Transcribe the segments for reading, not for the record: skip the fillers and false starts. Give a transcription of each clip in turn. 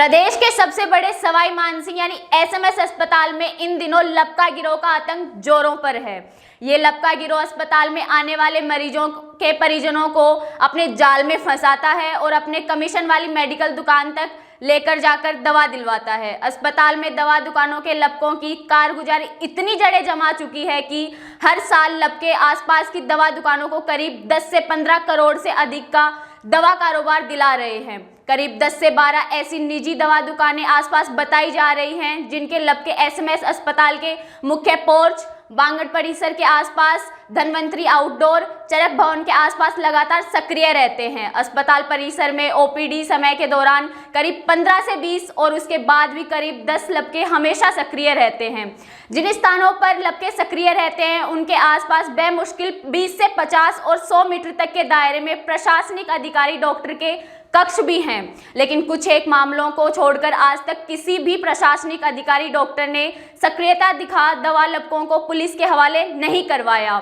प्रदेश के सबसे बड़े सवाई मानसिंह यानी एसएमएस अस्पताल में इन दिनों लपका गिरोह का आतंक जोरों पर है। ये लपका गिरोह अस्पताल में आने वाले मरीजों के परिजनों को अपने जाल में फंसाता है और अपने कमीशन वाली मेडिकल दुकान तक लेकर जाकर दवा दिलवाता है। अस्पताल में दवा दुकानों के लपकों की कारगुजारी इतनी जड़ें जमा चुकी है कि हर साल लपके आसपास की दवा दुकानों को करीब 10 से 15 करोड़ से अधिक का दवा कारोबार दिला रहे हैं। करीब 10 से 12 ऐसी निजी दवा दुकानें आसपास बताई जा रही हैं जिनके लपके एसएमएस अस्पताल के मुख्य पोर्च, बांगड़ परिसर के आसपास, धनवंतरी आउटडोर, चरक भवन के आसपास लगातार सक्रिय रहते हैं। अस्पताल परिसर में ओपीडी समय के दौरान करीब 15 से 20 और उसके बाद भी करीब 10 लपके हमेशा सक्रिय रहते हैं। जिन स्थानों पर लपके सक्रिय रहते हैं उनके आसपास बेमुश्किल 20 से 50 और 100 मीटर तक के दायरे में प्रशासनिक अधिकारी, डॉक्टर के कक्ष भी हैं। लेकिन कुछ एक मामलों को छोड़कर आज तक किसी भी प्रशासनिक अधिकारी, डॉक्टर ने सक्रियता दिखा दवा लपकों को पुलिस के हवाले नहीं करवाया।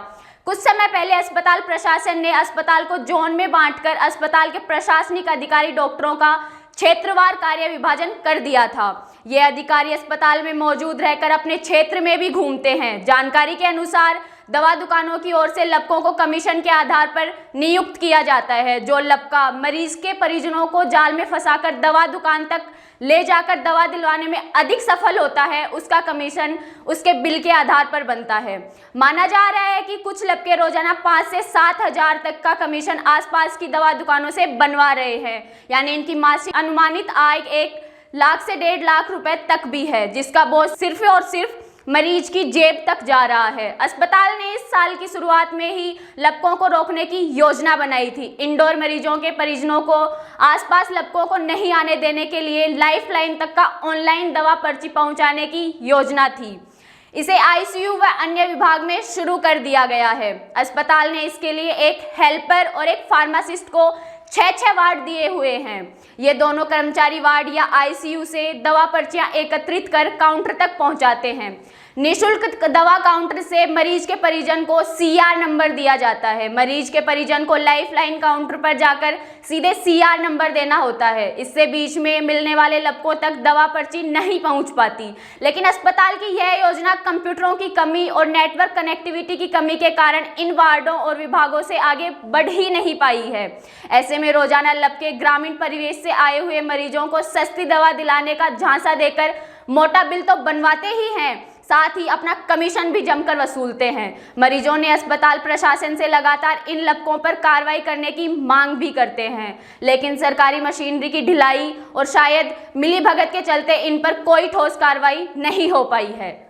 कुछ समय पहले अस्पताल प्रशासन ने अस्पताल को जोन में बांटकर अस्पताल के प्रशासनिक अधिकारी, डॉक्टरों का क्षेत्रवार कार्य विभाजन कर दिया था। ये अधिकारी अस्पताल में मौजूद रहकर अपने क्षेत्र में भी घूमते हैं। जानकारी के अनुसार दवा दुकानों की ओर से लपकों को कमीशन के आधार पर नियुक्त किया जाता है। जो लपका मरीज के परिजनों को जाल में फंसाकर दवा दुकान तक ले जाकर दवा दिलवाने में अधिक सफल होता है, उसका कमीशन उसके बिल के आधार पर बनता है। माना जा रहा है कि कुछ लपके रोजाना 5 से 7 हजार तक का कमीशन आसपास की दवा दुकानों से बनवा रहे हैं। यानी इनकी मासिक अनुमानित आय 1 लाख से 1.5 लाख रुपए तक भी है, जिसका बोझ सिर्फ और सिर्फ मरीज की जेब तक जा रहा है। अस्पताल ने इस साल की शुरुआत में ही लपकों को रोकने की योजना बनाई थी। इंडोर मरीजों के परिजनों को आसपास लपकों को नहीं आने देने के लिए लाइफलाइन तक का ऑनलाइन दवा पर्ची पहुंचाने की योजना थी। इसे आईसीयू व अन्य विभाग में शुरू कर दिया गया है। अस्पताल ने इसके लिए एक हेल्पर और एक फार्मासिस्ट को 6 वार्ड दिए हुए हैं। ये दोनों कर्मचारी वार्ड या आईसीयू से दवा पर्चियां एकत्रित कर काउंटर तक पहुंचाते हैं। निःशुल्क दवा काउंटर से मरीज के परिजन को सीआर नंबर दिया जाता है। मरीज के परिजन को लाइफलाइन काउंटर पर जाकर सीधे सीआर नंबर देना होता है। इससे बीच में मिलने वाले लपकों तक दवा पर्ची नहीं पहुंच पाती। लेकिन अस्पताल की यह योजना कंप्यूटरों की कमी और नेटवर्क कनेक्टिविटी की कमी के कारण इन वार्डों और विभागों से आगे बढ़ ही नहीं पाई है। ऐसे में रोजाना लपके ग्रामीण परिवेश से आए हुए मरीजों को सस्ती दवा दिलाने का झांसा देकर मोटा बिल तो बनवाते ही हैं, साथ ही अपना कमीशन भी जमकर वसूलते हैं। मरीजों ने अस्पताल प्रशासन से लगातार इन लपकों पर कार्रवाई करने की मांग भी करते हैं, लेकिन सरकारी मशीनरी की ढिलाई और शायद मिलीभगत के चलते इन पर कोई ठोस कार्रवाई नहीं हो पाई है।